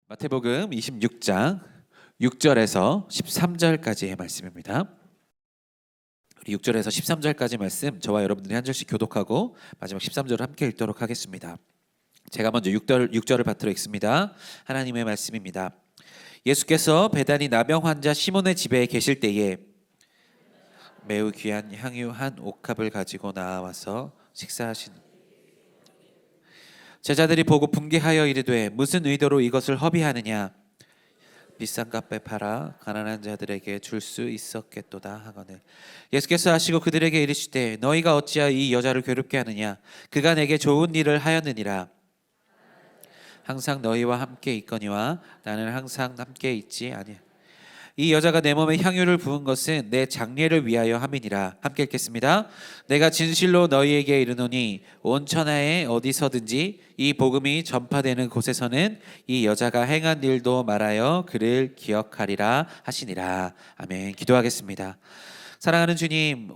마태복음 26장 6절에서 13절까지의 말씀입니다. 우리 6절에서 13절까지 말씀 저와 여러분들이 한 절씩 교독하고 마지막 13절을 함께 읽도록 하겠습니다. 제가 먼저 6절을 받들어 읽습니다. 하나님의 말씀입니다. 예수께서 베다니 나병 환자 시몬의 집에 계실 때에 매우 귀한 향유 한 옥합을 가지고 나와서 식사하신 제자들이 보고 분개하여 이르되 무슨 의도로 이것을 허비하느냐, 비싼 값에 팔아 가난한 자들에게 줄 수 있었겠도다 하거늘 예수께서 하시고 그들에게 이르시되 너희가 어찌하여 이 여자를 괴롭게 하느냐, 그가 내게 좋은 일을 하였느니라. 항상 너희와 함께 있거니와 나는 항상 함께 있지 아니야. 이 여자가 내 몸에 향유를 부은 것은 내 장례를 위하여 함이니라. 함께 읽겠습니다. 내가 진실로 너희에게 이르노니 온 천하에 어디서든지 이 복음이 전파되는 곳에서는 이 여자가 행한 일도 말하여 그를 기억하리라 하시니라. 아멘. 기도하겠습니다. 사랑하는 주님,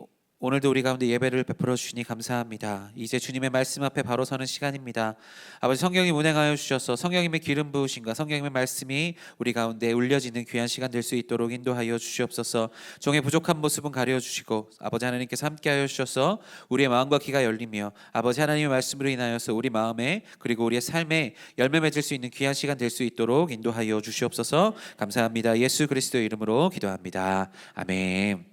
오늘도 우리 가운데 예배를 베풀어 주시니 감사합니다. 이제 주님의 말씀 앞에 바로 서는 시간입니다. 아버지, 성령이 운행하여 주셔서 성령님의 기름 부으심과 성령님의 말씀이 우리 가운데 울려지는 귀한 시간 될 수 있도록 인도하여 주시옵소서. 종의 부족한 모습은 가려 주시고 아버지 하나님께서 함께하여 주셔서 우리의 마음과 귀가 열리며 아버지 하나님의 말씀으로 인하여서 우리 마음에 그리고 우리의 삶에 열매 맺을 수 있는 귀한 시간 될 수 있도록 인도하여 주시옵소서. 감사합니다. 예수 그리스도의 이름으로 기도합니다. 아멘.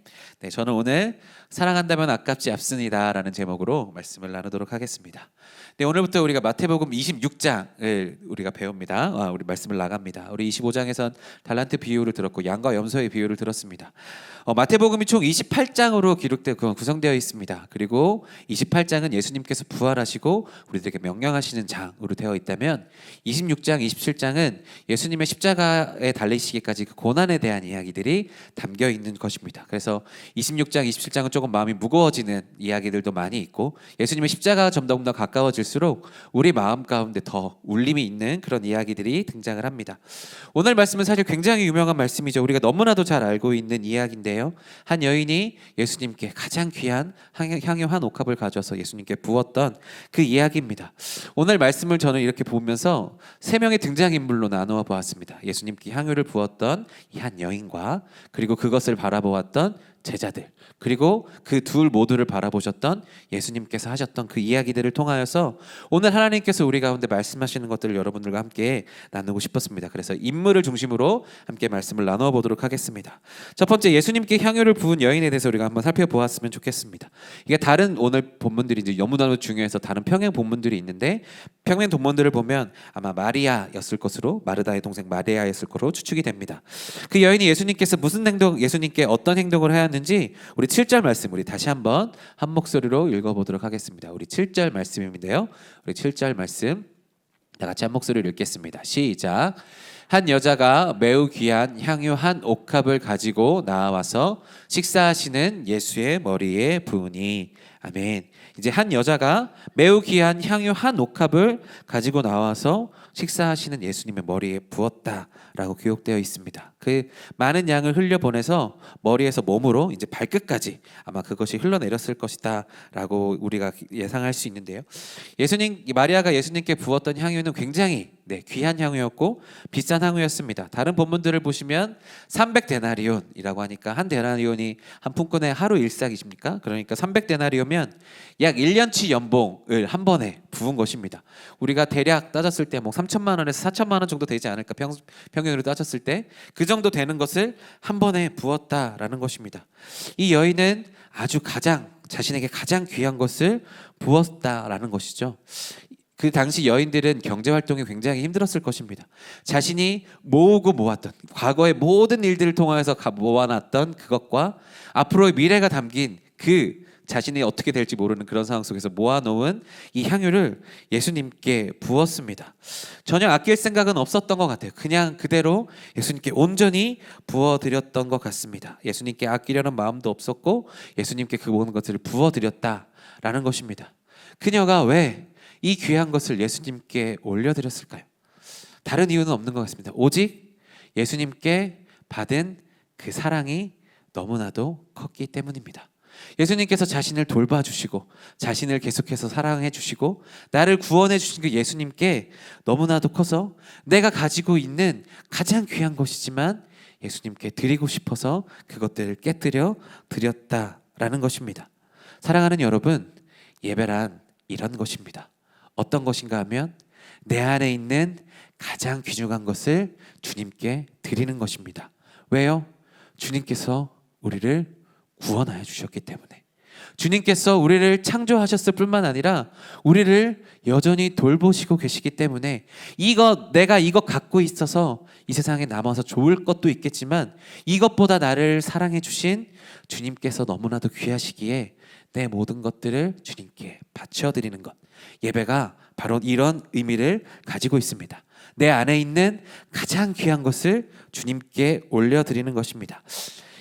네, 저는 오늘 사랑한다면 아깝지 않습니다라는 제목으로 말씀을 나누도록 하겠습니다. 네, 오늘부터 우리가 마태복음 26장을 우리가 배웁니다. 우리 말씀을 나갑니다. 우리 25장에선 달란트 비유를 들었고 양과 염소의 비유를 들었습니다. 마태복음이 총 28장으로 구성되어 있습니다. 그리고 28장은 예수님께서 부활하시고 우리들에게 명령하시는 장으로 되어 있다면 26장, 27장은 예수님의 십자가에 달리시기까지 그 고난에 대한 이야기들이 담겨 있는 것입니다. 그래서 26장, 27장은 조금 마음이 무거워지는 이야기들도 많이 있고 예수님의 십자가가 점점 더 가까워질수록 우리 마음 가운데 더 울림이 있는 그런 이야기들이 등장을 합니다. 오늘 말씀은 사실 굉장히 유명한 말씀이죠. 우리가 너무나도 잘 알고 있는 이야기인데요. 한 여인이 예수님께 가장 귀한 향유 한 옥합을 가져서 예수님께 부었던 그 이야기입니다. 오늘 말씀을 저는 이렇게 보면서 세 명의 등장인물로 나누어 보았습니다. 예수님께 향유를 부었던 이 한 여인과 그리고 그것을 바라보았던 제자들, 그리고 그 둘 모두를 바라보셨던 예수님께서 하셨던 그 이야기들을 통하여서 오늘 하나님께서 우리 가운데 말씀하시는 것들을 여러분들과 함께 나누고 싶었습니다. 그래서 인물을 중심으로 함께 말씀을 나누어 보도록 하겠습니다. 첫 번째, 예수님께 향유를 부은 여인에 대해서 우리가 한번 살펴보았으면 좋겠습니다. 이게 다른 오늘 본문들이 이제 너무나도 중요해서 다른 평행 본문들이 있는데 평행 본문들을 보면 아마 마리아였을 것으로, 마르다의 동생 마리아였을 것으로 추측이 됩니다. 그 여인이 예수님께서 무슨 행동, 예수님께 어떤 행동을 하였는지 우리 7절 말씀 우리 다시 한번 한 목소리로 읽어보도록 하겠습니다. 우리 7절 말씀인데요. 우리 7절 말씀 다 같이 한 목소리로 읽겠습니다. 시작. 한 여자가 매우 귀한 향유 한 옥합을 가지고 나와서 식사하시는 예수의 머리에 부으니. 아멘. 이제 한 여자가 매우 귀한 향유 한 옥합을 가지고 나와서 식사하시는 예수님의 머리에 부었다라고 기록되어 있습니다. 그 많은 양을 흘려보내서 머리에서 몸으로 이제 발끝까지 아마 그것이 흘러내렸을 것이다라고 우리가 예상할 수 있는데요. 마리아가 예수님께 부었던 향유는 굉장히 귀한 향유였고 비싼 향유였습니다. 다른 본문들을 보시면 300데나리온이라고 하니까 한 데나리온이 한 품꾼의 하루 일삭이십니까? 그러니까 300데나리온이면 약 1년치 연봉을 한 번에 부은 것입니다. 우리가 대략 따졌을 때 뭐 3천만 원에서 4천만 원 정도 되지 않을까, 평균으로 따졌을 때 그 정도 되는 것을 한 번에 부었다라는 것입니다. 이 여인은 자신에게 가장 귀한 것을 부었다라는 것이죠. 그 당시 여인들은 경제 활동이 굉장히 힘들었을 것입니다. 자신이 모으고 모았던 과거의 모든 일들을 통해서 모아놨던 그것과 앞으로의 미래가 담긴 그 자신이 어떻게 될지 모르는 그런 상황 속에서 모아놓은 이 향유를 예수님께 부었습니다. 전혀 아낄 생각은 없었던 것 같아요. 그냥 그대로 예수님께 온전히 부어드렸던 것 같습니다. 예수님께 아끼려는 마음도 없었고 예수님께 그 모든 것을 부어드렸다라는 것입니다. 그녀가 왜 이 귀한 것을 예수님께 올려드렸을까요? 다른 이유는 없는 것 같습니다. 오직 예수님께 받은 그 사랑이 너무나도 컸기 때문입니다. 예수님께서 자신을 돌봐주시고 자신을 계속해서 사랑해 주시고 나를 구원해 주신 그 예수님께 너무나도 커서 내가 가지고 있는 가장 귀한 것이지만 예수님께 드리고 싶어서 그것들을 깨뜨려 드렸다라는 것입니다. 사랑하는 여러분, 예배란 이런 것입니다. 어떤 것인가 하면 내 안에 있는 가장 귀중한 것을 주님께 드리는 것입니다. 왜요? 주님께서 우리를 구원하여 주셨기 때문에, 주님께서 우리를 창조하셨을 뿐만 아니라 우리를 여전히 돌보시고 계시기 때문에, 내가 이것 갖고 있어서 이 세상에 남아서 좋을 것도 있겠지만 이것보다 나를 사랑해 주신 주님께서 너무나도 귀하시기에 내 모든 것들을 주님께 바쳐드리는 것, 예배가 바로 이런 의미를 가지고 있습니다. 내 안에 있는 가장 귀한 것을 주님께 올려드리는 것입니다.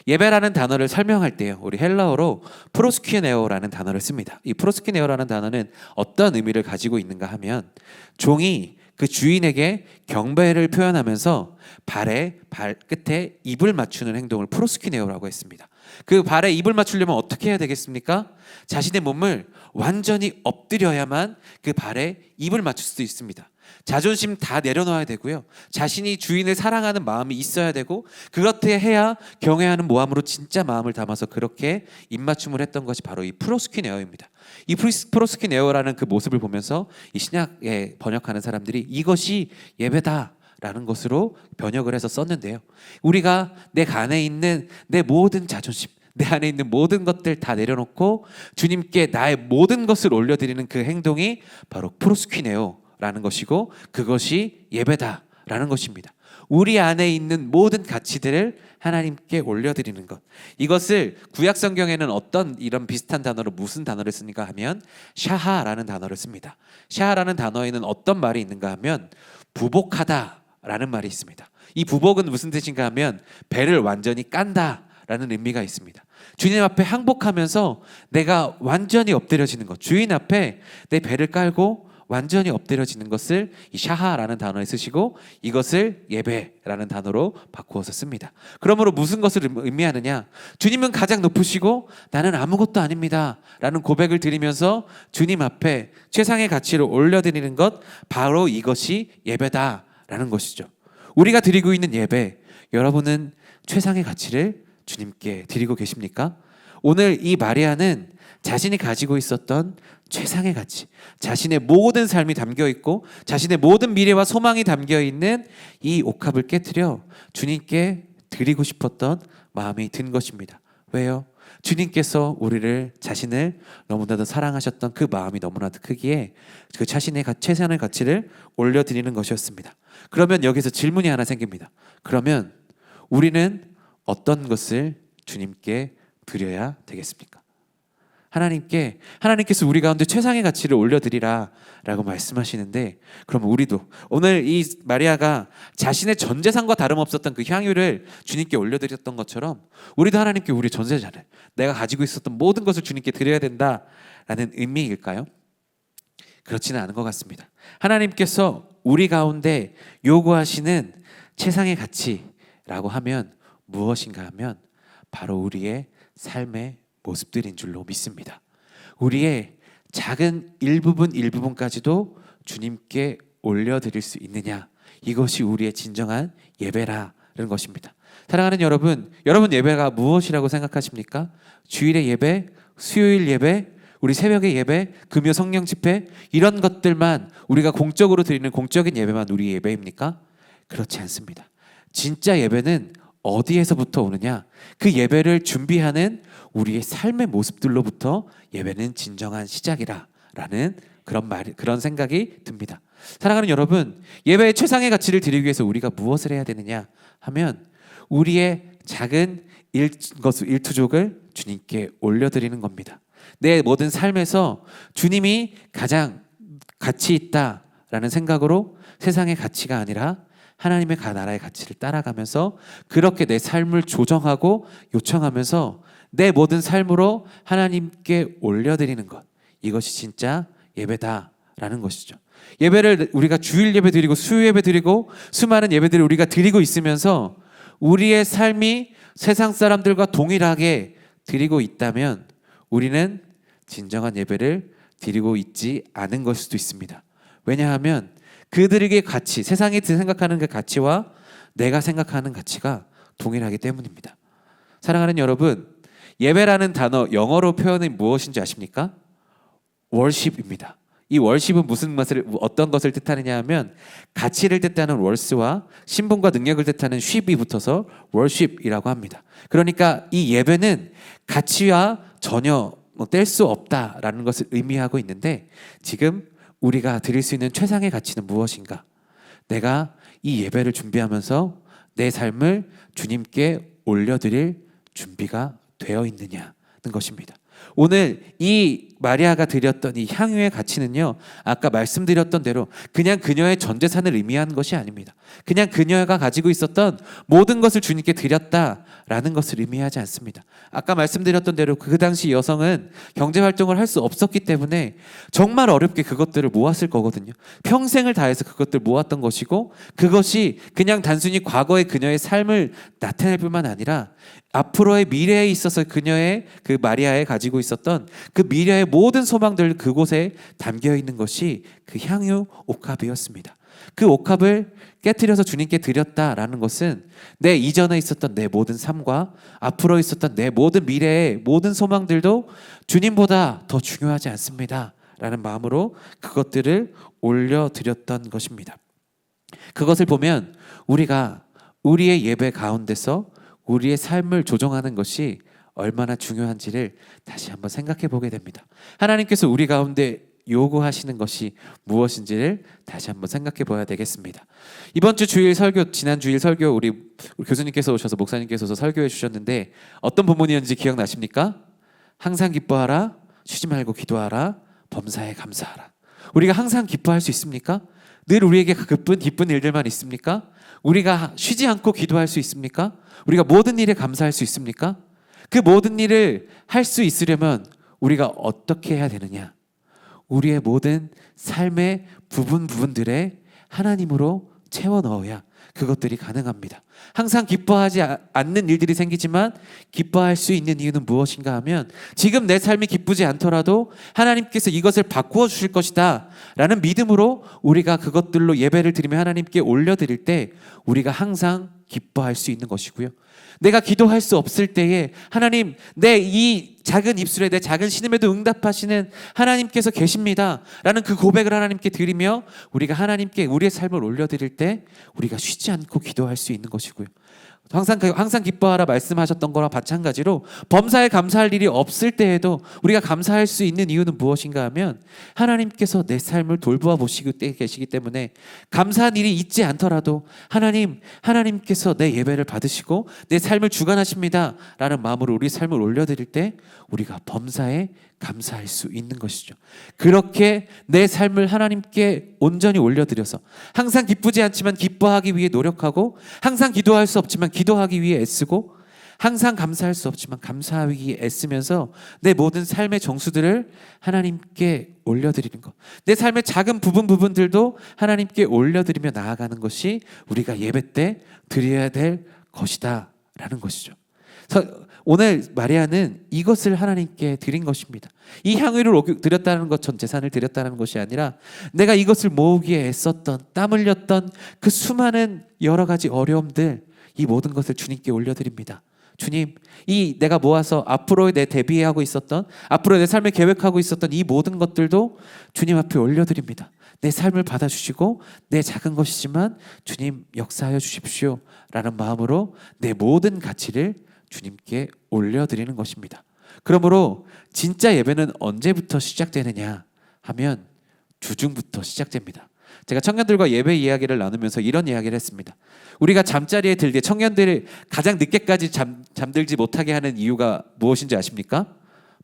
예배라는 단어를 설명할 때요, 우리 헬라어로 프로스퀴네오라는 단어를 씁니다. 이 프로스퀴네오라는 단어는 어떤 의미를 가지고 있는가 하면, 종이 그 주인에게 경배를 표현하면서 발끝에 입을 맞추는 행동을 프로스퀴네오라고 했습니다. 그 발에 입을 맞추려면 어떻게 해야 되겠습니까? 자신의 몸을 완전히 엎드려야만 그 발에 입을 맞출 수 있습니다. 자존심 다 내려놓아야 되고요, 자신이 주인을 사랑하는 마음이 있어야 되고, 그렇게 해야 경외하는 모함으로 진짜 마음을 담아서 그렇게 입맞춤을 했던 것이 바로 이 프로스퀴네어입니다. 이 프로스퀴네어라는 그 모습을 보면서 이 신약에 번역하는 사람들이 이것이 예배다 라는 것으로 번역을 해서 썼는데요, 우리가 내 안에 있는 내 모든 자존심, 내 안에 있는 모든 것들 다 내려놓고 주님께 나의 모든 것을 올려드리는 그 행동이 바로 프로스퀴네오라는 것이고, 그것이 예배다라는 것입니다. 우리 안에 있는 모든 가치들을 하나님께 올려드리는 것, 이것을 구약 성경에는 어떤 이런 비슷한 단어로 무슨 단어를 쓰는가 하면 샤하라는 단어를 씁니다. 샤하라는 단어에는 어떤 말이 있는가 하면 부복하다라는 말이 있습니다. 이 부복은 무슨 뜻인가 하면 배를 완전히 깐다 라는 의미가 있습니다. 주님 앞에 항복하면서 내가 완전히 엎드려지는 것, 주인 앞에 내 배를 깔고 완전히 엎드려지는 것을 이 샤하라는 단어에 쓰시고, 이것을 예배라는 단어로 바꾸어서 씁니다. 그러므로 무슨 것을 의미하느냐, 주님은 가장 높으시고 나는 아무것도 아닙니다 라는 고백을 드리면서 주님 앞에 최상의 가치를 올려드리는 것, 바로 이것이 예배다라는 것이죠. 우리가 드리고 있는 예배, 여러분은 최상의 가치를 주님께 드리고 계십니까? 오늘 이 마리아는 자신이 가지고 있었던 최상의 가치, 자신의 모든 삶이 담겨있고 자신의 모든 미래와 소망이 담겨있는 이 옥합을 깨트려 주님께 드리고 싶었던 마음이 든 것입니다. 왜요? 주님께서 자신을 너무나도 사랑하셨던 그 마음이 너무나도 크기에 그 자신의 최상의 가치를 올려드리는 것이었습니다. 그러면 여기서 질문이 하나 생깁니다. 그러면 우리는 어떤 것을 주님께 드려야 되겠습니까? 하나님께서 우리 가운데 최상의 가치를 올려드리라 라고 말씀하시는데, 그러면 우리도 오늘 이 마리아가 자신의 전 재산과 다름없었던 그 향유를 주님께 올려드렸던 것처럼, 우리도 하나님께 우리 전 재산을, 내가 가지고 있었던 모든 것을 주님께 드려야 된다라는 의미일까요? 그렇지는 않은 것 같습니다. 하나님께서 우리 가운데 요구하시는 최상의 가치라고 하면 무엇인가 하면 바로 우리의 삶의 모습들인 줄로 믿습니다. 우리의 작은 일부분까지도 주님께 올려드릴 수 있느냐, 이것이 우리의 진정한 예배라는 것입니다. 사랑하는 여러분 예배가 무엇이라고 생각하십니까? 주일의 예배, 수요일 예배, 우리 새벽의 예배, 금요 성령 집회, 이런 것들만 우리가 공적으로 드리는 공적인 예배만 우리 예배입니까? 그렇지 않습니다. 진짜 예배는 어디에서부터 오느냐? 그 예배를 준비하는 우리의 삶의 모습들로부터 예배는 진정한 시작이라라는 그런 생각이 듭니다. 사랑하는 여러분, 예배의 최상의 가치를 드리기 위해서 우리가 무엇을 해야 되느냐 하면, 우리의 작은 일투족을 주님께 올려드리는 겁니다. 내 모든 삶에서 주님이 가장 가치 있다라는 생각으로 세상의 가치가 아니라 하나님의 나라의 가치를 따라가면서 그렇게 내 삶을 조정하고 요청하면서 내 모든 삶으로 하나님께 올려드리는 것, 이것이 진짜 예배다라는 것이죠. 예배를 우리가 주일 예배 드리고 수요 예배 드리고 수많은 예배들을 우리가 드리고 있으면서 우리의 삶이 세상 사람들과 동일하게 드리고 있다면 우리는 진정한 예배를 드리고 있지 않은 걸 수도 있습니다. 왜냐하면 그들에게 가치, 세상이 생각하는 그 가치와 내가 생각하는 가치가 동일하기 때문입니다. 사랑하는 여러분, 예배라는 단어 영어로 표현이 무엇인지 아십니까? worship입니다. 이 월십은 어떤 것을 뜻하느냐 하면 가치를 뜻하는 월스와 신분과 능력을 뜻하는 쉽이 붙어서 월십이라고 합니다. 그러니까 이 예배는 가치와 전혀 뗄 수 없다라는 것을 의미하고 있는데, 지금 우리가 드릴 수 있는 최상의 가치는 무엇인가? 내가 이 예배를 준비하면서 내 삶을 주님께 올려드릴 준비가 되어 있느냐는 것입니다. 오늘 이 마리아가 드렸던 이 향유의 가치는요, 아까 말씀드렸던 대로 그냥 그녀의 전 재산을 의미하는 것이 아닙니다. 그냥 그녀가 가지고 있었던 모든 것을 주님께 드렸다라는 것을 의미하지 않습니다. 아까 말씀드렸던 대로 그 당시 여성은 경제활동을 할 수 없었기 때문에 정말 어렵게 그것들을 모았을 거거든요. 평생을 다해서 그것들 모았던 것이고, 그것이 그냥 단순히 과거의 그녀의 삶을 나타낼 뿐만 아니라 앞으로의 미래에 있어서 그녀의 그 마리아에 가지고 있었던 그 미래의 모든 소망들, 그곳에 담겨 있는 것이 그 향유 옥합이었습니다. 그 옥합을 깨트려서 주님께 드렸다라는 것은 내 이전에 있었던 내 모든 삶과 앞으로 있었던 내 모든 미래의 모든 소망들도 주님보다 더 중요하지 않습니다 라는 마음으로 그것들을 올려드렸던 것입니다. 그것을 보면 우리가 우리의 예배 가운데서 우리의 삶을 조정하는 것이 얼마나 중요한지를 다시 한번 생각해 보게 됩니다. 하나님께서 우리 가운데 요구하시는 것이 무엇인지를 다시 한번 생각해 봐야 되겠습니다. 이번 주 주일 설교, 지난 주일 설교 우리 교수님께서 오셔서, 목사님께서 오셔서 설교해 주셨는데 어떤 본문이었는지 기억나십니까? 항상 기뻐하라, 쉬지 말고 기도하라, 범사에 감사하라. 우리가 항상 기뻐할 수 있습니까? 늘 우리에게 기쁜 일들만 있습니까? 우리가 쉬지 않고 기도할 수 있습니까? 우리가 모든 일에 감사할 수 있습니까? 그 모든 일을 할 수 있으려면 우리가 어떻게 해야 되느냐? 우리의 모든 삶의 부분들에 하나님으로 채워 넣어야 그것들이 가능합니다. 항상 기뻐하지 않는 일들이 생기지만 기뻐할 수 있는 이유는 무엇인가 하면, 지금 내 삶이 기쁘지 않더라도 하나님께서 이것을 바꾸어 주실 것이다 라는 믿음으로 우리가 그것들로 예배를 드리며 하나님께 올려드릴 때 우리가 항상 기뻐할 수 있는 것이고요. 내가 기도할 수 없을 때에 하나님, 내 이 작은 입술에, 내 작은 신음에도 응답하시는 하나님께서 계십니다 라는 그 고백을 하나님께 드리며 우리가 하나님께 우리의 삶을 올려드릴 때 우리가 쉬지 않고 기도할 수 있는 것이고요. 항상 기뻐하라 말씀하셨던 거랑 마찬가지로 범사에 감사할 일이 없을 때에도 우리가 감사할 수 있는 이유는 무엇인가 하면, 하나님께서 내 삶을 돌보아 보시고 계시기 때문에 감사한 일이 있지 않더라도 하나님께서 내 예배를 받으시고 내 삶을 주관하십니다 라는 마음으로 우리 삶을 올려드릴 때 우리가 범사에 감사할 수 있는 것이죠. 그렇게 내 삶을 하나님께 온전히 올려드려서 항상 기쁘지 않지만 기뻐하기 위해 노력하고, 항상 기도할 수 없지만 기도하기 위해 애쓰고, 항상 감사할 수 없지만 감사하기 위해 애쓰면서 내 모든 삶의 정수들을 하나님께 올려드리는 것, 내 삶의 작은 부분들도 하나님께 올려드리며 나아가는 것이 우리가 예배 때 드려야 될 것이다 라는 것이죠. 오늘 마리아는 이것을 하나님께 드린 것입니다. 이 향유를 드렸다는 것, 전 재산을 드렸다는 것이 아니라 내가 이것을 모으기에 애썼던, 땀 흘렸던 그 수많은 여러 가지 어려움들, 이 모든 것을 주님께 올려드립니다. 주님, 이 내가 모아서 앞으로 내 대비하고 있었던, 앞으로 내 삶을 계획하고 있었던 이 모든 것들도 주님 앞에 올려드립니다. 내 삶을 받아주시고 내 작은 것이지만 주님 역사하여 주십시오 라는 마음으로 내 모든 가치를 주님께 올려드리는 것입니다. 그러므로 진짜 예배는 언제부터 시작되느냐 하면 주중부터 시작됩니다. 제가 청년들과 예배 이야기를 나누면서 이런 이야기를 했습니다. 우리가 잠자리에 들 때 청년들이 가장 늦게까지 잠들지 못하게 하는 이유가 무엇인지 아십니까?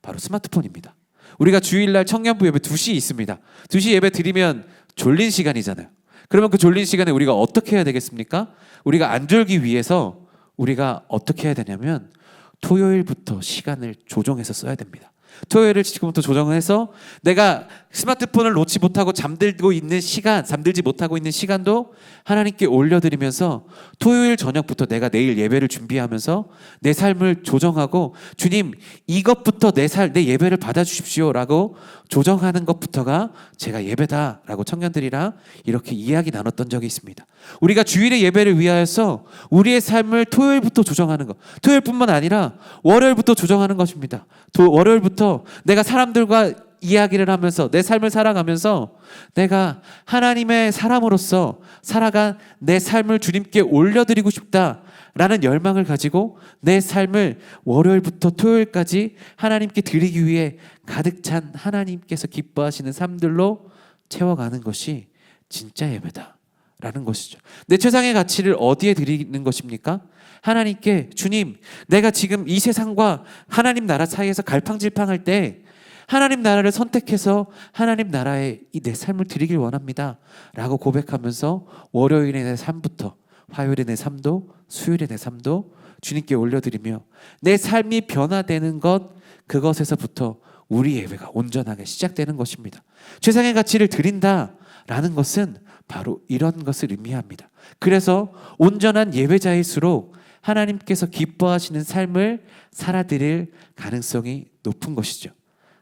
바로 스마트폰입니다. 우리가 주일날 청년부 예배 2시 있습니다. 2시 예배 드리면 졸린 시간이잖아요. 그러면 그 졸린 시간에 우리가 어떻게 해야 되겠습니까? 우리가 안 졸기 위해서 우리가 어떻게 해야 되냐면 토요일부터 시간을 조정해서 써야 됩니다. 토요일을 지금부터 조정해서 내가 스마트폰을 놓지 못하고 잠들지 못하고 있는 시간도 하나님께 올려드리면서 토요일 저녁부터 내가 내일 예배를 준비하면서 내 삶을 조정하고 주님 이것부터 내 예배를 받아주십시오라고 조정하는 것부터가 제가 예배다라고 청년들이랑 이렇게 이야기 나눴던 적이 있습니다. 우리가 주일의 예배를 위하여서 우리의 삶을 토요일부터 조정하는 것, 토요일뿐만 아니라 월요일부터 조정하는 것입니다. 월요일부터 내가 사람들과 이야기를 하면서 내 삶을 살아가면서 내가 하나님의 사람으로서 살아간 내 삶을 주님께 올려드리고 싶다라는 열망을 가지고 내 삶을 월요일부터 토요일까지 하나님께 드리기 위해 가득 찬 하나님께서 기뻐하시는 삶들로 채워가는 것이 진짜 예배다라는 것이죠. 내 최상의 가치를 어디에 드리는 것입니까? 하나님께 주님 내가 지금 이 세상과 하나님 나라 사이에서 갈팡질팡할 때 하나님 나라를 선택해서 하나님 나라에 이 내 삶을 드리길 원합니다 라고 고백하면서 월요일의 내 삶부터 화요일의 내 삶도 수요일의 내 삶도 주님께 올려드리며 내 삶이 변화되는 것 그것에서부터 우리 예배가 온전하게 시작되는 것입니다. 최상의 가치를 드린다라는 것은 바로 이런 것을 의미합니다. 그래서 온전한 예배자일수록 하나님께서 기뻐하시는 삶을 살아드릴 가능성이 높은 것이죠.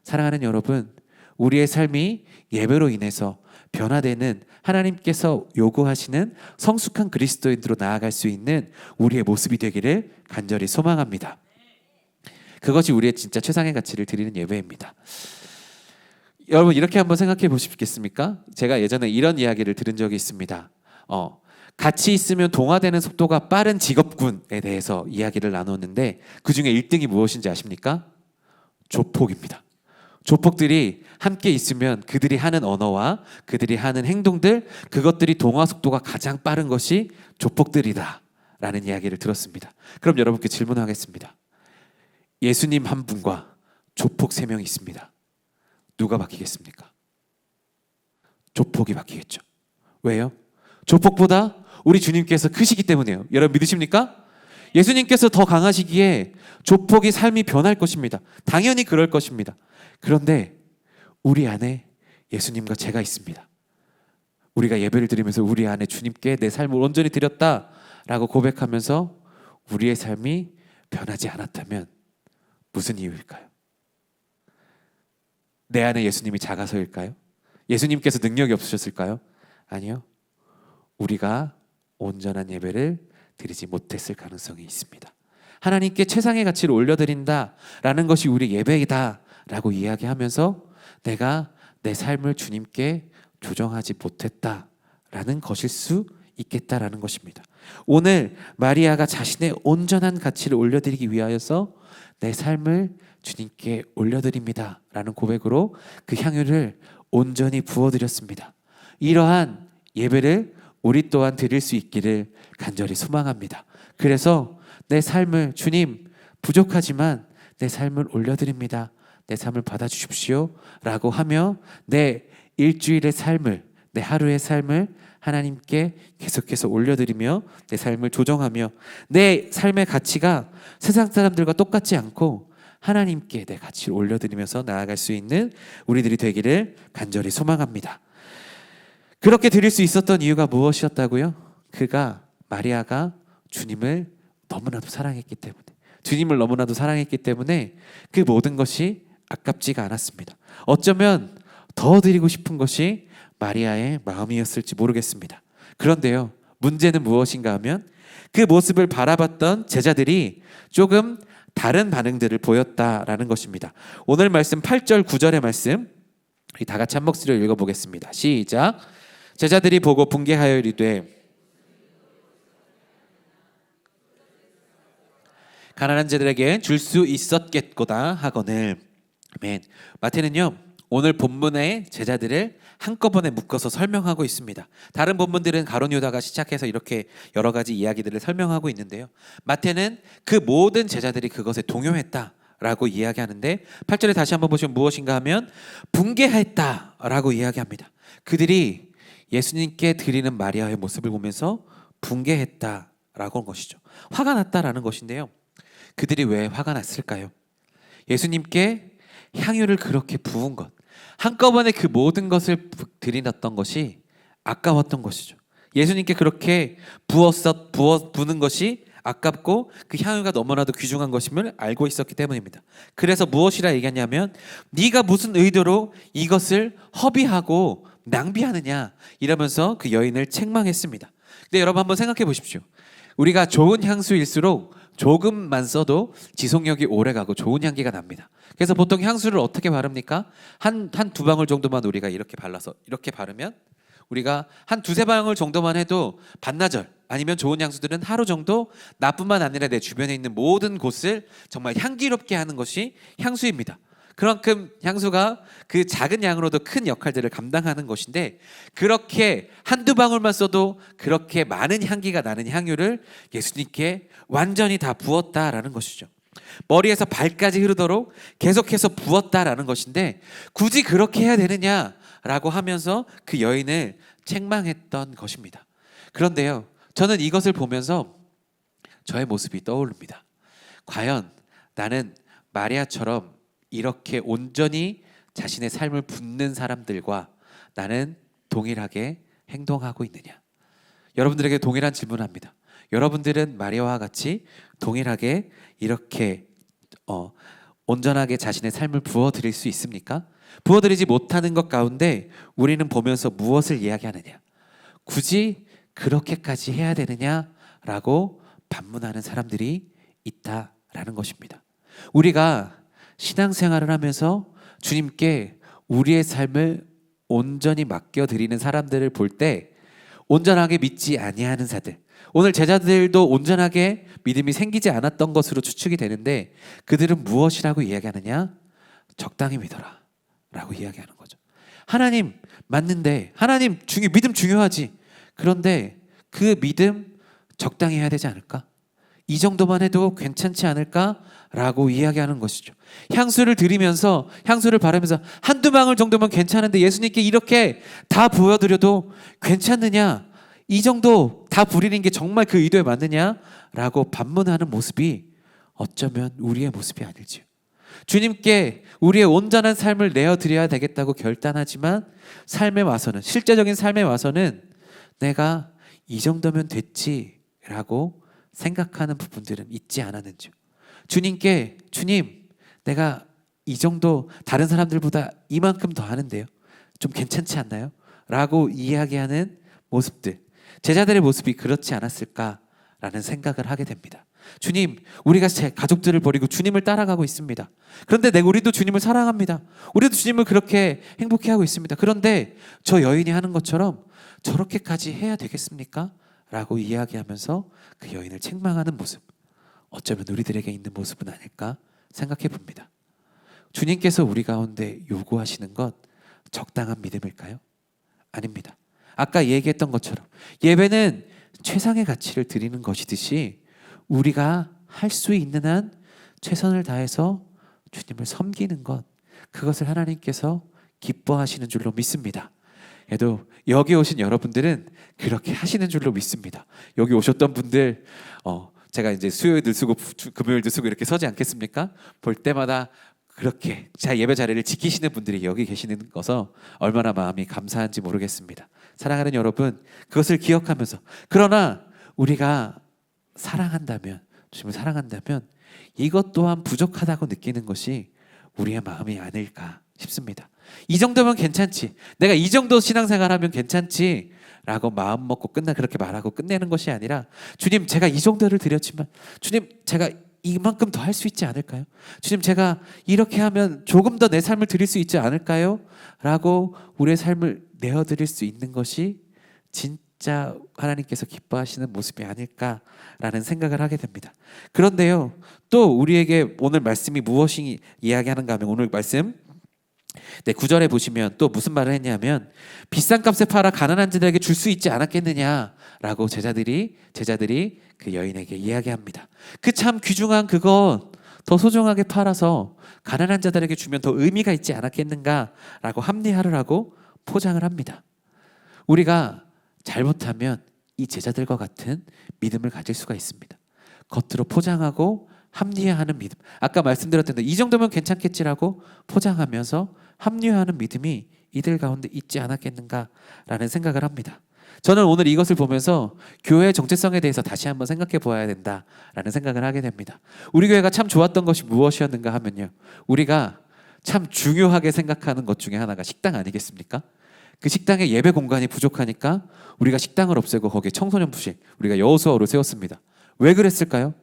사랑하는 여러분, 우리의 삶이 예배로 인해서 변화되는 하나님께서 요구하시는 성숙한 그리스도인으로 나아갈 수 있는 우리의 모습이 되기를 간절히 소망합니다. 그것이 우리의 진짜 최상의 가치를 드리는 예배입니다. 여러분 이렇게 한번 생각해 보시겠습니까? 제가 예전에 이런 이야기를 들은 적이 있습니다. 같이 있으면 동화되는 속도가 빠른 직업군에 대해서 이야기를 나눴는데 그중에 1등이 무엇인지 아십니까? 조폭입니다. 조폭들이 함께 있으면 그들이 하는 언어와 그들이 하는 행동들 그것들이 동화 속도가 가장 빠른 것이 조폭들이다 라는 이야기를 들었습니다. 그럼 여러분께 질문하겠습니다. 예수님 한 분과 조폭 3명이 있습니다. 누가 바뀌겠습니까? 조폭이 바뀌겠죠. 왜요? 조폭보다 우리 주님께서 크시기 때문이에요. 여러분 믿으십니까? 예수님께서 더 강하시기에 조폭의 삶이 변할 것입니다. 당연히 그럴 것입니다. 그런데 우리 안에 예수님과 제가 있습니다. 우리가 예배를 드리면서 우리 안에 주님께 내 삶을 온전히 드렸다라고 고백하면서 우리의 삶이 변하지 않았다면 무슨 이유일까요? 내 안에 예수님이 작아서일까요? 예수님께서 능력이 없으셨을까요? 아니요. 우리가 온전한 예배를 드리지 못했을 가능성이 있습니다. 하나님께 최상의 가치를 올려드린다라는 것이 우리 예배이다라고 이야기하면서 내가 내 삶을 주님께 조정하지 못했다라는 것일 수 있겠다라는 것입니다. 오늘 마리아가 자신의 온전한 가치를 올려드리기 위하여서 내 삶을 주님께 올려드립니다 라는 고백으로 그 향유를 온전히 부어드렸습니다. 이러한 예배를 우리 또한 드릴 수 있기를 간절히 소망합니다. 그래서 내 삶을 주님 부족하지만 내 삶을 올려드립니다. 내 삶을 받아주십시오 라고 하며 내 일주일의 삶을 내 하루의 삶을 하나님께 계속해서 올려드리며 내 삶을 조정하며 내 삶의 가치가 세상 사람들과 똑같지 않고 하나님께 내 가치를 올려드리면서 나아갈 수 있는 우리들이 되기를 간절히 소망합니다. 그렇게 드릴 수 있었던 이유가 무엇이었다고요? 마리아가 주님을 너무나도 사랑했기 때문에 주님을 너무나도 사랑했기 때문에 그 모든 것이 아깝지가 않았습니다. 어쩌면 더 드리고 싶은 것이 마리아의 마음이었을지 모르겠습니다. 그런데요, 문제는 무엇인가 하면 그 모습을 바라봤던 제자들이 조금 다른 반응들을 보였다라는 것입니다. 오늘 말씀 8절 9절의 말씀 우리 다 같이 한 목소리로 읽어보겠습니다. 시작. 제자들이 보고 분개하여 이르되 가난한 자들에게 줄 수 있었겠고다 하거늘. 아멘. 마태는요 오늘 본문의 제자들을 한꺼번에 묶어서 설명하고 있습니다. 다른 본문들은 가룟 유다가 시작해서 이렇게 여러 가지 이야기들을 설명하고 있는데요. 마태는 그 모든 제자들이 그것에 동요했다라고 이야기하는데 8절에 다시 한번 보시면 무엇인가 하면 분개했다라고 이야기합니다. 그들이 예수님께 드리는 마리아의 모습을 보면서 분개했다라고 한 것이죠. 화가 났다라는 것인데요. 그들이 왜 화가 났을까요? 예수님께 향유를 그렇게 부은 것, 한꺼번에 그 모든 것을 들이놨던 것이 아까웠던 것이죠. 예수님께 그렇게 부는 것이 아깝고 그 향유가 너무나도 귀중한 것임을 알고 있었기 때문입니다. 그래서 무엇이라 얘기했냐면 네가 무슨 의도로 이것을 허비하고 낭비하느냐 이러면서 그 여인을 책망했습니다. 근데 여러분 한번 생각해 보십시오. 우리가 좋은 향수일수록 조금만 써도 지속력이 오래가고 좋은 향기가 납니다. 그래서 보통 향수를 어떻게 바릅니까? 한 두 방울 정도만 우리가 이렇게 발라서 이렇게 바르면 우리가 한 두세 방울 정도만 해도 반나절 아니면 좋은 향수들은 하루 정도 나뿐만 아니라 내 주변에 있는 모든 곳을 정말 향기롭게 하는 것이 향수입니다. 그만큼 향수가 그 작은 양으로도 큰 역할들을 감당하는 것인데 그렇게 한두 방울만 써도 그렇게 많은 향기가 나는 향유를 예수님께 완전히 다 부었다라는 것이죠. 머리에서 발까지 흐르도록 계속해서 부었다라는 것인데 굳이 그렇게 해야 되느냐라고 하면서 그 여인을 책망했던 것입니다. 그런데요, 저는 이것을 보면서 저의 모습이 떠오릅니다. 과연 나는 마리아처럼 이렇게 온전히 자신의 삶을 붓는 사람들과 나는 동일하게 행동하고 있느냐? 여러분들에게 동일한 질문을 합니다. 여러분들은 마리아와 같이 동일하게 이렇게 온전하게 자신의 삶을 부어드릴 수 있습니까? 부어드리지 못하는 것 가운데 우리는 보면서 무엇을 이야기하느냐? 굳이 그렇게까지 해야 되느냐라고 반문하는 사람들이 있다라는 것입니다. 우리가 신앙생활을 하면서 주님께 우리의 삶을 온전히 맡겨드리는 사람들을 볼 때 온전하게 믿지 아니하는 자들, 오늘 제자들도 온전하게 믿음이 생기지 않았던 것으로 추측이 되는데 그들은 무엇이라고 이야기하느냐? 적당히 믿어라 라고 이야기하는 거죠. 하나님 맞는데, 하나님 믿음 중요하지. 그런데 그 믿음 적당히 해야 되지 않을까? 이 정도만 해도 괜찮지 않을까? 라고 이야기하는 것이죠. 향수를 드리면서, 향수를 바르면서 한두 방울 정도면 괜찮은데 예수님께 이렇게 다 부어드려도 괜찮느냐? 이 정도 다 부리는 게 정말 그 의도에 맞느냐? 라고 반문하는 모습이 어쩌면 우리의 모습이 아닐지요. 주님께 우리의 온전한 삶을 내어드려야 되겠다고 결단하지만 삶에 와서는, 실제적인 삶에 와서는 내가 이 정도면 됐지라고 생각하는 부분들은 있지 않았는지, 주님께 주님 내가 이 정도 다른 사람들보다 이만큼 더 하는데요 좀 괜찮지 않나요? 라고 이야기하는 모습들, 제자들의 모습이 그렇지 않았을까라는 생각을 하게 됩니다. 주님, 우리가 제 가족들을 버리고 주님을 따라가고 있습니다. 그런데 우리도 주님을 사랑합니다. 우리도 주님을 그렇게 행복해하고 있습니다. 그런데 저 여인이 하는 것처럼 저렇게까지 해야 되겠습니까? 라고 이야기하면서 그 여인을 책망하는 모습, 어쩌면 우리들에게 있는 모습은 아닐까 생각해 봅니다. 주님께서 우리 가운데 요구하시는 것 적당한 믿음일까요? 아닙니다. 아까 얘기했던 것처럼 예배는 최상의 가치를 드리는 것이듯이 우리가 할 수 있는 한 최선을 다해서 주님을 섬기는 것, 그것을 하나님께서 기뻐하시는 줄로 믿습니다. 그래도 여기 오신 여러분들은 그렇게 하시는 줄로 믿습니다. 여기 오셨던 분들 제가 이제 수요일도 쓰고 금요일도 쓰고 이렇게 서지 않겠습니까? 볼 때마다 그렇게 예배 자리를 지키시는 분들이 여기 계시는 것서 얼마나 마음이 감사한지 모르겠습니다. 사랑하는 여러분, 그것을 기억하면서, 그러나 우리가 사랑한다면, 주님을 사랑한다면 이것 또한 부족하다고 느끼는 것이 우리의 마음이 아닐까 싶습니다. 이 정도면 괜찮지, 내가 이 정도 신앙생활하면 괜찮지 라고 마음 먹고 그렇게 말하고 끝내는 것이 아니라, 주님 제가 이 정도를 드렸지만 주님 제가 이만큼 더 할 수 있지 않을까요? 주님 제가 이렇게 하면 조금 더 내 삶을 드릴 수 있지 않을까요? 라고 우리의 삶을 내어드릴 수 있는 것이 진짜 하나님께서 기뻐하시는 모습이 아닐까라는 생각을 하게 됩니다. 그런데요, 또 우리에게 오늘 말씀이 무엇이 이야기하는가 하면, 오늘 말씀 9절에 보시면 또 무슨 말을 했냐면 비싼 값에 팔아 가난한 자들에게 줄 수 있지 않았겠느냐라고 제자들이 그 여인에게 이야기합니다. 그 참 귀중한 그것 더 소중하게 팔아서 가난한 자들에게 주면 더 의미가 있지 않았겠는가라고 합리화를 포장을 합니다. 우리가 잘못하면 이 제자들과 같은 믿음을 가질 수가 있습니다. 겉으로 포장하고 합리화하는 믿음. 아까 말씀드렸던 이 정도면 괜찮겠지라고 포장하면서 합리화하는 믿음이 이들 가운데 있지 않았겠는가라는 생각을 합니다. 저는 오늘 이것을 보면서 교회의 정체성에 대해서 다시 한번 생각해 보아야 된다라는 생각을 하게 됩니다. 우리 교회가 참 좋았던 것이 무엇이었는가 하면요, 우리가 참 중요하게 생각하는 것 중에 하나가 식당 아니겠습니까? 그 식당에 예배 공간이 부족하니까 우리가 식당을 없애고 거기에 청소년부실, 우리가 여호수아로 세웠습니다. 왜 그랬을까요?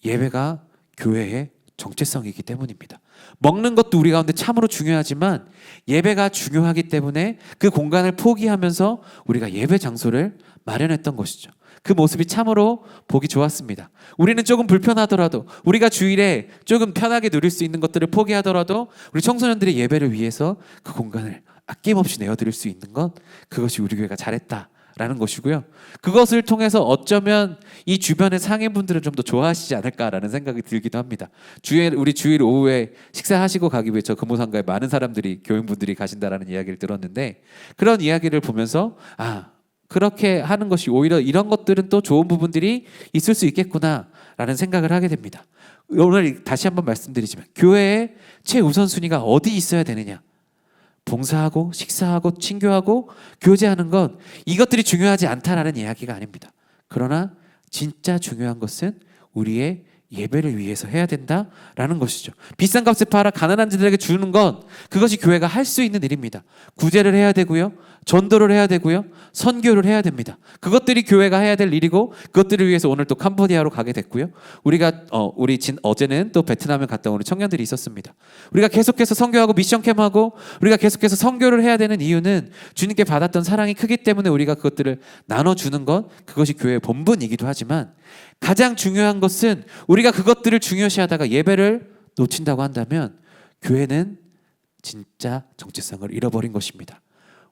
예배가 교회의 정체성이기 때문입니다. 먹는 것도 우리 가운데 참으로 중요하지만 예배가 중요하기 때문에 그 공간을 포기하면서 우리가 예배 장소를 마련했던 것이죠. 그 모습이 참으로 보기 좋았습니다. 우리는 조금 불편하더라도, 우리가 주일에 조금 편하게 누릴 수 있는 것들을 포기하더라도 우리 청소년들의 예배를 위해서 그 공간을 아낌없이 내어드릴 수 있는 것, 그것이 우리 교회가 잘했다라는 것이고요. 그것을 통해서 어쩌면 이 주변의 상인분들은 좀 더 좋아하시지 않을까라는 생각이 들기도 합니다. 우리 주일 오후에 식사하시고 가기 위해 저 금호상가에 많은 사람들이, 교인분들이 가신다라는 이야기를 들었는데, 그런 이야기를 보면서 그렇게 하는 것이 오히려 이런 것들은 또 좋은 부분들이 있을 수 있겠구나라는 생각을 하게 됩니다. 오늘 다시 한번 말씀드리지만 교회의 최우선순위가 어디 있어야 되느냐? 봉사하고 식사하고 친교하고 교제하는 것, 이것들이 중요하지 않다라는 이야기가 아닙니다. 그러나 진짜 중요한 것은 우리의 예배를 위해서 해야 된다라는 것이죠. 비싼 값에 팔아 가난한 자들에게 주는 것, 그것이 교회가 할 수 있는 일입니다. 구제를 해야 되고요, 전도를 해야 되고요, 선교를 해야 됩니다. 그것들이 교회가 해야 될 일이고, 그것들을 위해서 오늘 또 캄보디아로 가게 됐고요. 어제는 또 베트남에 갔다 온 우리 청년들이 있었습니다. 우리가 계속해서 선교하고 미션 캠하고 우리가 계속해서 선교를 해야 되는 이유는 주님께 받았던 사랑이 크기 때문에 우리가 그것들을 나눠주는 것, 그것이 교회의 본분이기도 하지만 가장 중요한 것은 우리가 그것들을 중요시하다가 예배를 놓친다고 한다면 교회는 진짜 정체성을 잃어버린 것입니다.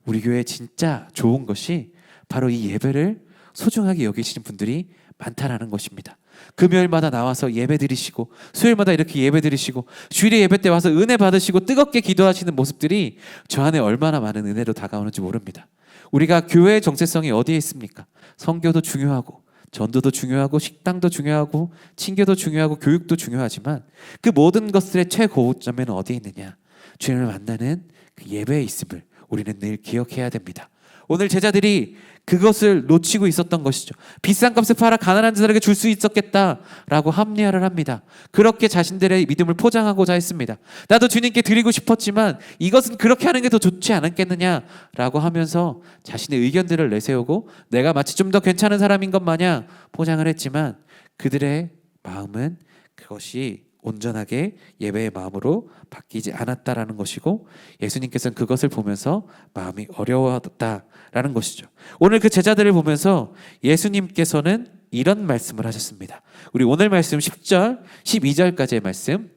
우리 교회에 진짜 좋은 것이 바로 이 예배를 소중하게 여기시는 분들이 많다라는 것입니다. 금요일마다 나와서 예배 드리시고, 수요일마다 이렇게 예배 드리시고, 주일에 예배 때 와서 은혜 받으시고 뜨겁게 기도하시는 모습들이 저 안에 얼마나 많은 은혜로 다가오는지 모릅니다. 우리가 교회의 정체성이 어디에 있습니까? 선교도 중요하고, 전도도 중요하고, 식당도 중요하고, 친교도 중요하고, 교육도 중요하지만 그 모든 것들의 최고점에는 어디에 있느냐? 주님을 만나는 그 예배에 있음을 우리는 늘 기억해야 됩니다. 오늘 제자들이 그것을 놓치고 있었던 것이죠. 비싼 값에 팔아 가난한 자들에게 줄 수 있었겠다라고 합리화를 합니다. 그렇게 자신들의 믿음을 포장하고자 했습니다. 나도 주님께 드리고 싶었지만 이것은 그렇게 하는 게 더 좋지 않았겠느냐라고 하면서 자신의 의견들을 내세우고 내가 마치 좀 더 괜찮은 사람인 것 마냥 포장을 했지만 그들의 마음은 그것이 온전하게 예배의 마음으로 바뀌지 않았다라는 것이고, 예수님께서는 그것을 보면서 마음이 어려웠다라는 것이죠. 오늘 그 제자들을 보면서 예수님께서는 이런 말씀을 하셨습니다. 우리 오늘 말씀 10절, 12절까지의 말씀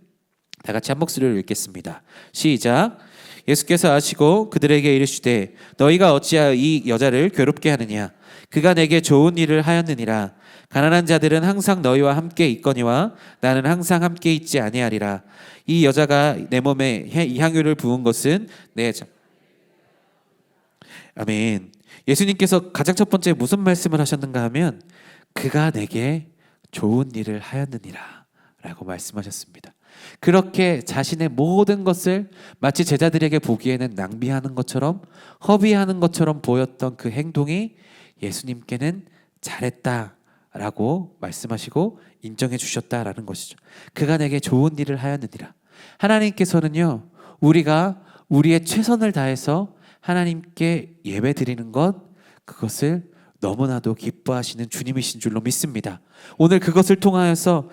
다 같이 한 목소리로 읽겠습니다. 시작. 예수께서 아시고 그들에게 이르시되 너희가 어찌하여 이 여자를 괴롭게 하느냐? 그가 내게 좋은 일을 하였느니라. 가난한 자들은 항상 너희와 함께 있거니와 나는 항상 함께 있지 아니하리라. 이 여자가 내 몸에 이 향유를 부은 것은 아멘. 예수님께서 가장 첫 번째 무슨 말씀을 하셨는가 하면 그가 내게 좋은 일을 하였느니라 라고 말씀하셨습니다. 그렇게 자신의 모든 것을 마치 제자들에게 보기에는 낭비하는 것처럼, 허비하는 것처럼 보였던 그 행동이 예수님께는 잘했다 라고 말씀하시고 인정해 주셨다라는 것이죠. 그가 내게 좋은 일을 하였느니라. 하나님께서는요, 우리가 우리의 최선을 다해서 하나님께 예배 드리는 것, 그것을 너무나도 기뻐하시는 주님이신 줄로 믿습니다. 오늘 그것을 통하여서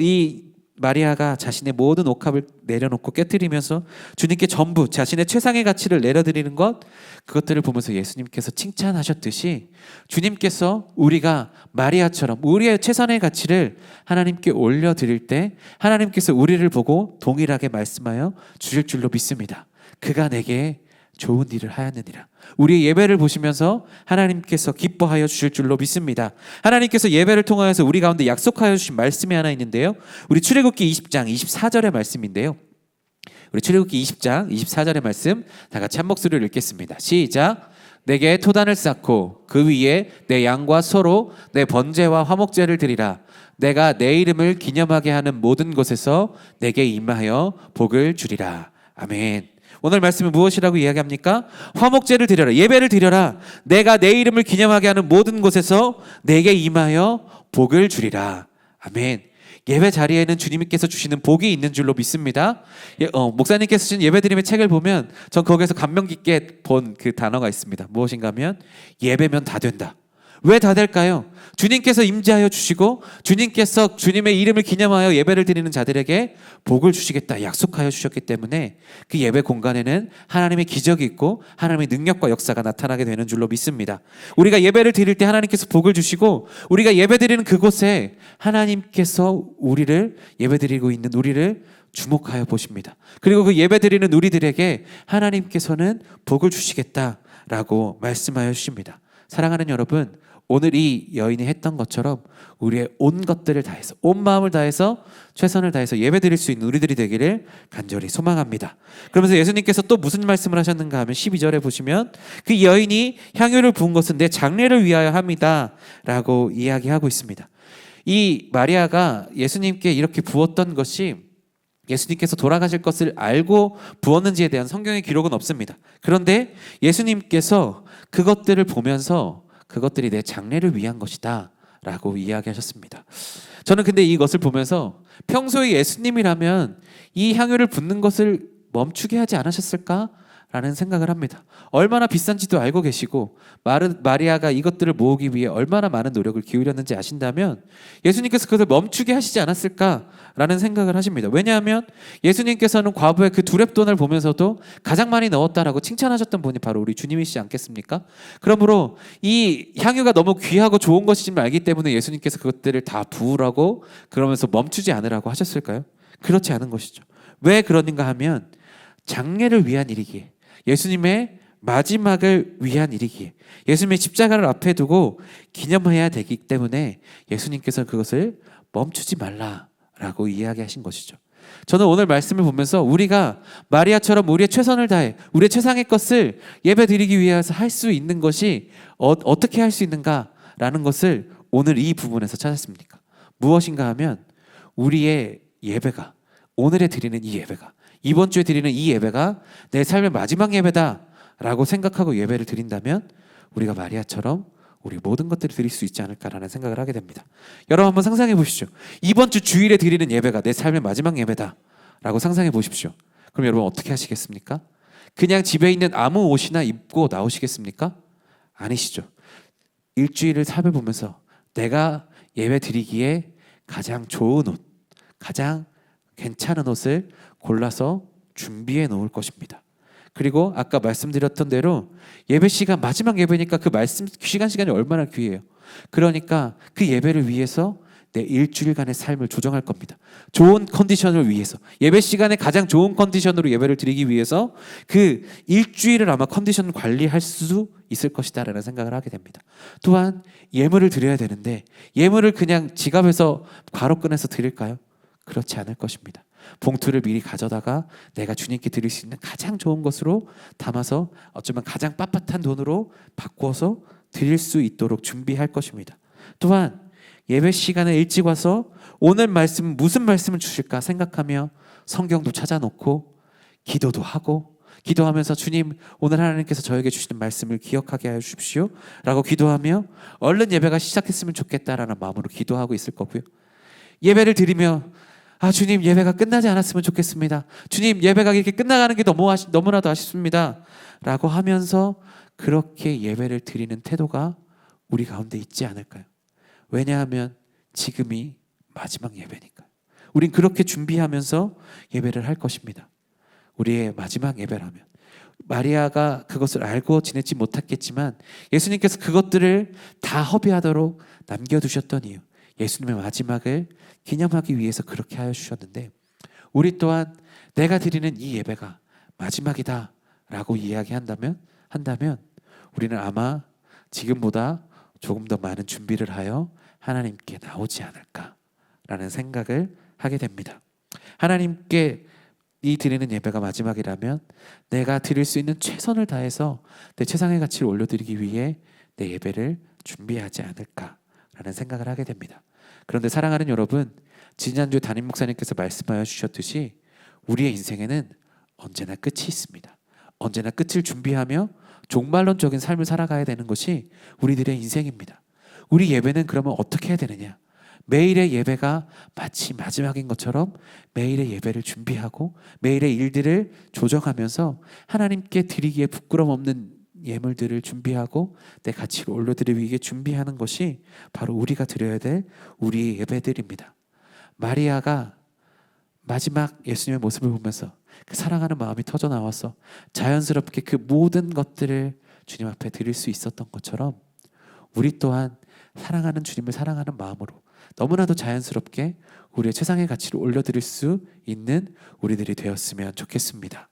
이 마리아가 자신의 모든 옥합을 내려놓고 깨뜨리면서 주님께 전부 자신의 최상의 가치를 내려드리는 것, 그것들을 보면서 예수님께서 칭찬하셨듯이 주님께서 우리가 마리아처럼 우리의 최선의 가치를 하나님께 올려드릴 때 하나님께서 우리를 보고 동일하게 말씀하여 주실 줄로 믿습니다. 그가 내게 좋은 일을 하였느니라. 우리의 예배를 보시면서 하나님께서 기뻐하여 주실 줄로 믿습니다. 하나님께서 예배를 통하여서 우리 가운데 약속하여 주신 말씀이 하나 있는데요, 우리 출애굽기 20장 24절의 말씀인데요, 우리 출애굽기 20장 24절의 말씀 다 같이 한 목소리로 읽겠습니다. 시작. 내게 토단을 쌓고 그 위에 내 양과 소로 내 번제와 화목제를 드리라. 내가 내 이름을 기념하게 하는 모든 곳에서 내게 임하여 복을 주리라. 아멘. 오늘 말씀은 무엇이라고 이야기합니까? 화목제를 드려라. 예배를 드려라. 내가 내 이름을 기념하게 하는 모든 곳에서 내게 임하여 복을 주리라. 아멘. 예배 자리에는 주님께서 주시는 복이 있는 줄로 믿습니다. 목사님께서 쓰신 예배드림의 책을 보면 전 거기에서 감명 깊게 본 그 단어가 있습니다. 무엇인가 하면 예배면 다 된다. 왜 다 될까요? 주님께서 임재하여 주시고 주님께서 주님의 이름을 기념하여 예배를 드리는 자들에게 복을 주시겠다 약속하여 주셨기 때문에 그 예배 공간에는 하나님의 기적이 있고 하나님의 능력과 역사가 나타나게 되는 줄로 믿습니다. 우리가 예배를 드릴 때 하나님께서 복을 주시고 우리가 예배 드리는 그곳에 하나님께서 우리를 예배 드리고 있는 우리를 주목하여 보십니다. 그리고 그 예배 드리는 우리들에게 하나님께서는 복을 주시겠다라고 말씀하여 주십니다. 사랑하는 여러분, 오늘 이 여인이 했던 것처럼 우리의 온 것들을 다해서 온 마음을 다해서 최선을 다해서 예배드릴 수 있는 우리들이 되기를 간절히 소망합니다. 그러면서 예수님께서 또 무슨 말씀을 하셨는가 하면 12절에 보시면 그 여인이 향유를 부은 것은 내 장례를 위하여 합니다 라고 이야기하고 있습니다. 이 마리아가 예수님께 이렇게 부었던 것이 예수님께서 돌아가실 것을 알고 부었는지에 대한 성경의 기록은 없습니다. 그런데 예수님께서 그것들을 보면서 그것들이 내 장례를 위한 것이다 라고 이야기하셨습니다. 저는 근데 이것을 보면서 평소에 예수님이라면 이 향유를 붓는 것을 멈추게 하지 않으셨을까? 라는 생각을 합니다. 얼마나 비싼지도 알고 계시고 마리아가 이것들을 모으기 위해 얼마나 많은 노력을 기울였는지 아신다면 예수님께서 그것을 멈추게 하시지 않았을까라는 생각을 하십니다. 왜냐하면 예수님께서는 과부의 그 두렙돈을 보면서도 가장 많이 넣었다라고 칭찬하셨던 분이 바로 우리 주님이시지 않겠습니까? 그러므로 이 향유가 너무 귀하고 좋은 것임을 알기 때문에 예수님께서 그것들을 다 부으라고 그러면서 멈추지 않으라고 하셨을까요? 그렇지 않은 것이죠. 왜 그러는가 하면 장례를 위한 일이기에 예수님의 마지막을 위한 일이기에 예수님의 십자가를 앞에 두고 기념해야 되기 때문에 예수님께서 그것을 멈추지 말라라고 이야기하신 것이죠. 저는 오늘 말씀을 보면서 우리가 마리아처럼 우리의 최선을 다해 우리의 최상의 것을 예배드리기 위해서 할 수 있는 것이 어떻게 할 수 있는가라는 것을 오늘 이 부분에서 찾았습니다. 무엇인가 하면 우리의 예배가 오늘에 드리는 이 예배가 이번 주에 드리는 이 예배가 내 삶의 마지막 예배다라고 생각하고 예배를 드린다면 우리가 마리아처럼 우리 모든 것들을 드릴 수 있지 않을까라는 생각을 하게 됩니다. 여러분 한번 상상해 보시죠. 이번 주 주일에 드리는 예배가 내 삶의 마지막 예배다라고 상상해 보십시오. 그럼 여러분 어떻게 하시겠습니까? 그냥 집에 있는 아무 옷이나 입고 나오시겠습니까? 아니시죠. 일주일을 살펴보면서 내가 예배 드리기에 가장 좋은 옷, 가장 괜찮은 옷을 골라서 준비해 놓을 것입니다. 그리고 아까 말씀드렸던 대로 예배 시간 마지막 예배니까 그 말씀 시간이 얼마나 귀해요. 그러니까 그 예배를 위해서 내 일주일간의 삶을 조정할 겁니다. 좋은 컨디션을 위해서 예배 시간에 가장 좋은 컨디션으로 예배를 드리기 위해서 그 일주일을 아마 컨디션 관리할 수 있을 것이다 라는 생각을 하게 됩니다. 또한 예물을 드려야 되는데 예물을 그냥 지갑에서 바로 꺼내서 드릴까요? 그렇지 않을 것입니다. 봉투를 미리 가져다가 내가 주님께 드릴 수 있는 가장 좋은 것으로 담아서 어쩌면 가장 빳빳한 돈으로 바꿔서 드릴 수 있도록 준비할 것입니다. 또한 예배 시간에 일찍 와서 오늘 말씀 무슨 말씀을 주실까 생각하며 성경도 찾아놓고 기도도 하고 기도하면서 주님 오늘 하나님께서 저에게 주시는 말씀을 기억하게 하여 주십시오 라고 기도하며 얼른 예배가 시작했으면 좋겠다라는 마음으로 기도하고 있을 거고요. 예배를 드리며 주님 예배가 끝나지 않았으면 좋겠습니다. 주님 예배가 이렇게 끝나가는 게 너무나도 아쉽습니다 라고 하면서 그렇게 예배를 드리는 태도가 우리 가운데 있지 않을까요? 왜냐하면 지금이 마지막 예배니까요. 우린 그렇게 준비하면서 예배를 할 것입니다. 우리의 마지막 예배라면 마리아가 그것을 알고 지내지 못했겠지만 예수님께서 그것들을 다 허비하도록 남겨두셨던 이유 예수님의 마지막을 기념하기 위해서 그렇게 하여 주셨는데 우리 또한 내가 드리는 이 예배가 마지막이다 라고 이야기한다면 우리는 아마 지금보다 조금 더 많은 준비를 하여 하나님께 나오지 않을까라는 생각을 하게 됩니다. 하나님께 이 드리는 예배가 마지막이라면 내가 드릴 수 있는 최선을 다해서 내 최상의 가치를 올려드리기 위해 내 예배를 준비하지 않을까라는 생각을 하게 됩니다. 그런데 사랑하는 여러분, 지난주 담임 목사님께서 말씀하여 주셨듯이 우리의 인생에는 언제나 끝이 있습니다. 언제나 끝을 준비하며 종말론적인 삶을 살아가야 되는 것이 우리들의 인생입니다. 우리 예배는 그러면 어떻게 해야 되느냐? 매일의 예배가 마치 마지막인 것처럼 매일의 예배를 준비하고 매일의 일들을 조정하면서 하나님께 드리기에 부끄럼 없는 예물들을 준비하고 내 가치를 올려드리기 위해 준비하는 것이 바로 우리가 드려야 될 우리의 예배들입니다. 마리아가 마지막 예수님의 모습을 보면서 그 사랑하는 마음이 터져 나와서 자연스럽게 그 모든 것들을 주님 앞에 드릴 수 있었던 것처럼 우리 또한 사랑하는 주님을 사랑하는 마음으로 너무나도 자연스럽게 우리의 최상의 가치를 올려드릴 수 있는 우리들이 되었으면 좋겠습니다.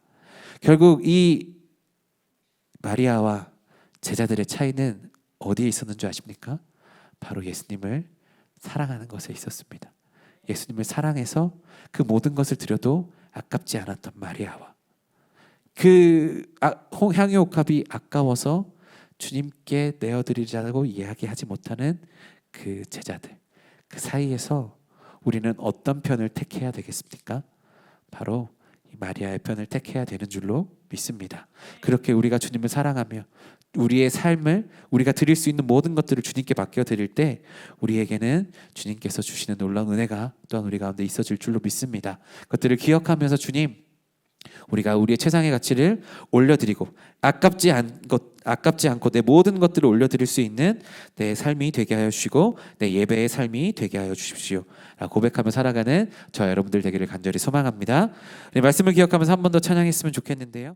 결국 이 마리아와 제자들의 차이는 어디에 있었는 줄 아십니까? 바로 예수님을 사랑하는 것에 있었습니다. 예수님을 사랑해서 그 모든 것을 드려도 아깝지 않았던 마리아와 그 향유 옥합이 아까워서 주님께 내어드리자고 이야기하지 못하는 그 제자들, 그 사이에서 우리는 어떤 편을 택해야 되겠습니까? 바로 이 마리아의 편을 택해야 되는 줄로 믿습니다. 그렇게 우리가 주님을 사랑하며 우리의 삶을 우리가 드릴 수 있는 모든 것들을 주님께 맡겨드릴 때 우리에게는 주님께서 주시는 놀라운 은혜가 또한 우리 가운데 있어질 줄로 믿습니다. 그것들을 기억하면서 주님, 우리가 우리의 최상의 가치를 올려드리고 아깝지 않고 내 모든 것들을 올려드릴 수 있는 내 삶이 되게 하여 주시고 내 예배의 삶이 되게 하여 주십시오 라고 고백하며 살아가는 저와 여러분들 되기를 간절히 소망합니다. 네, 말씀을 기억하면서 한 번 더 찬양했으면 좋겠는데요.